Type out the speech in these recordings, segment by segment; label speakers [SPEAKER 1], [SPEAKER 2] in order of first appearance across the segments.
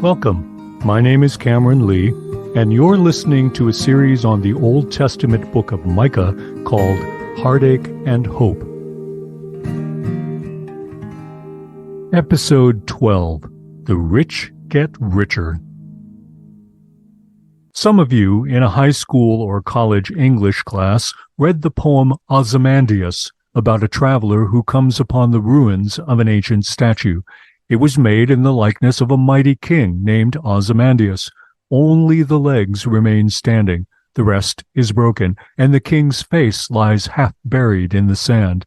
[SPEAKER 1] Welcome. My name is Cameron Lee, and you're listening to a series on the Old Testament book of Micah called Heartache and Hope. Episode 12. The Rich Get Richer. Some of you in a high school or college English class read the poem Ozymandias about a traveler who comes upon the ruins of an ancient statue. It was made in the likeness of a mighty king named Ozymandias. Only the legs remain standing, the rest is broken, and the king's face lies half buried in the sand.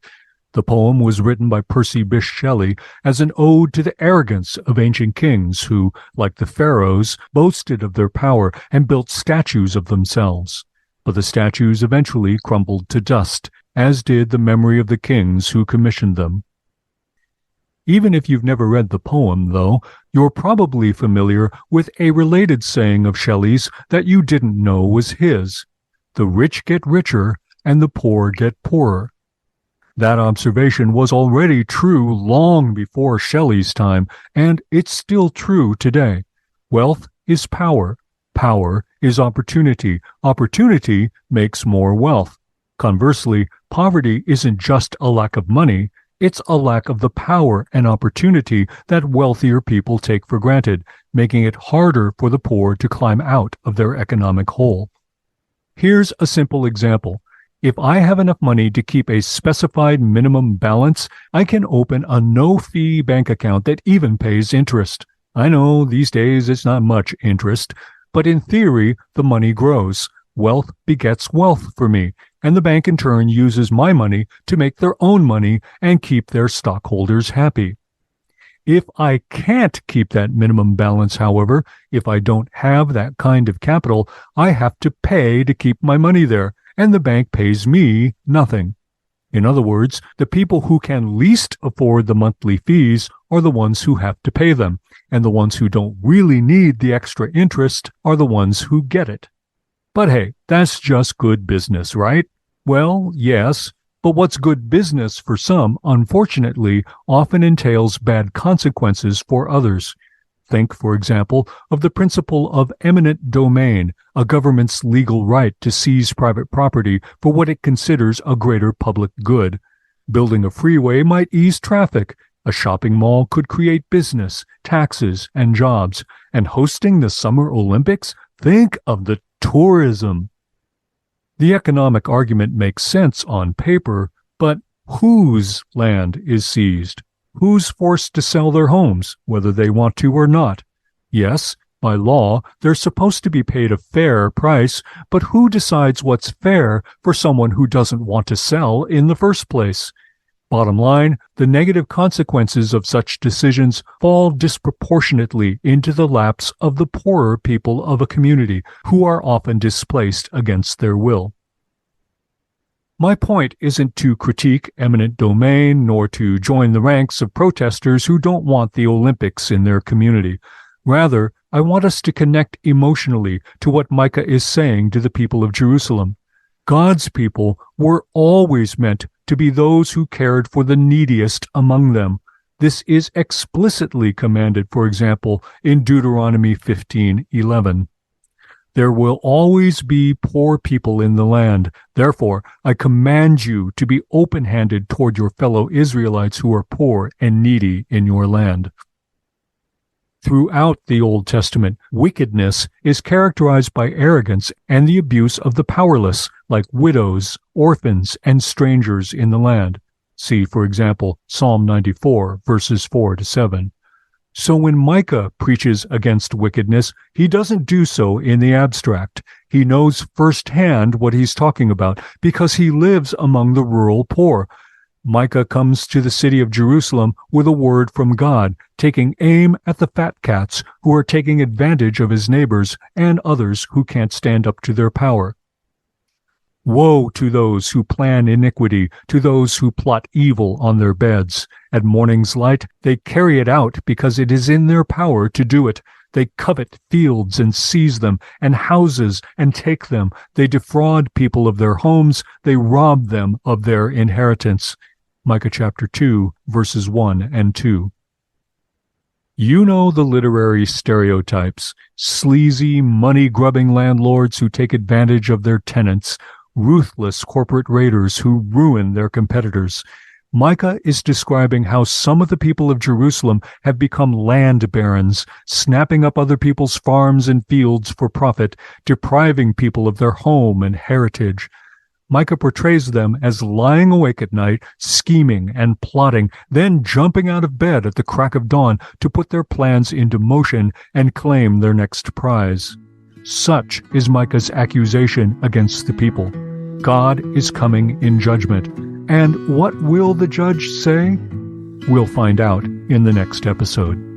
[SPEAKER 1] The poem was written by Percy Bysshe Shelley as an ode to the arrogance of ancient kings who, like the pharaohs, boasted of their power and built statues of themselves. But the statues eventually crumbled to dust, as did the memory of the kings who commissioned them. Even if you've never read the poem, though, you're probably familiar with a related saying of Shelley's that you didn't know was his. The rich get richer, and the poor get poorer. That observation was already true long before Shelley's time, and it's still true today. Wealth is power. Power is opportunity. Opportunity makes more wealth. Conversely, poverty isn't just a lack of money. It's a lack of the power and opportunity that wealthier people take for granted, making it harder for the poor to climb out of their economic hole. Here's a simple example. If I have enough money to keep a specified minimum balance, I can open a no-fee bank account that even pays interest. I know these days it's not much interest, but in theory, the money grows. Wealth begets wealth for me, and the bank in turn uses my money to make their own money and keep their stockholders happy. If I can't keep that minimum balance, however, if I don't have that kind of capital, I have to pay to keep my money there, and the bank pays me nothing. In other words, the people who can least afford the monthly fees are the ones who have to pay them, and the ones who don't really need the extra interest are the ones who get it. But hey, that's just good business, right? Well, yes, but what's good business for some, unfortunately, often entails bad consequences for others. Think, for example, of the principle of eminent domain, a government's legal right to seize private property for what it considers a greater public good. Building a freeway might ease traffic. A shopping mall could create business, taxes, and jobs. And hosting the Summer Olympics? Think of the tourism. The economic argument makes sense on paper, but whose land is seized? Who's forced to sell their homes, whether they want to or not? Yes, by law, they're supposed to be paid a fair price, but who decides what's fair for someone who doesn't want to sell in the first place? Bottom line, the negative consequences of such decisions fall disproportionately into the laps of the poorer people of a community, who are often displaced against their will. My point isn't to critique eminent domain, nor to join the ranks of protesters who don't want the Olympics in their community. Rather, I want us to connect emotionally to what Micah is saying to the people of Jerusalem. God's people were always meant to be those who cared for the neediest among them. This is explicitly commanded, for example, in Deuteronomy 15:11. There will always be poor people in the land. Therefore, I command you to be open-handed toward your fellow Israelites who are poor and needy in your land. Throughout the Old Testament, wickedness is characterized by arrogance and the abuse of the powerless, like widows, orphans, and strangers in the land. See, for example, Psalm 94, verses 4-7. So when Micah preaches against wickedness, he doesn't do so in the abstract. He knows firsthand what he's talking about because he lives among the rural poor. Micah comes to the city of Jerusalem with a word from God, taking aim at the fat cats who are taking advantage of his neighbors and others who can't stand up to their power. Woe to those who plan iniquity, to those who plot evil on their beds. At morning's light, they carry it out because it is in their power to do it. They covet fields and seize them, and houses and take them. They defraud people of their homes. They rob them of their inheritance. Micah chapter 2, verses 1 and 2. You know the literary stereotypes: sleazy, money-grubbing landlords who take advantage of their tenants, ruthless corporate raiders who ruin their competitors. Micah is describing how some of the people of Jerusalem have become land barons, snapping up other people's farms and fields for profit, depriving people of their home and heritage. Micah portrays them as lying awake at night, scheming and plotting, then jumping out of bed at the crack of dawn to put their plans into motion and claim their next prize. Such is Micah's accusation against the people. God is coming in judgment. And what will the judge say? We'll find out in the next episode.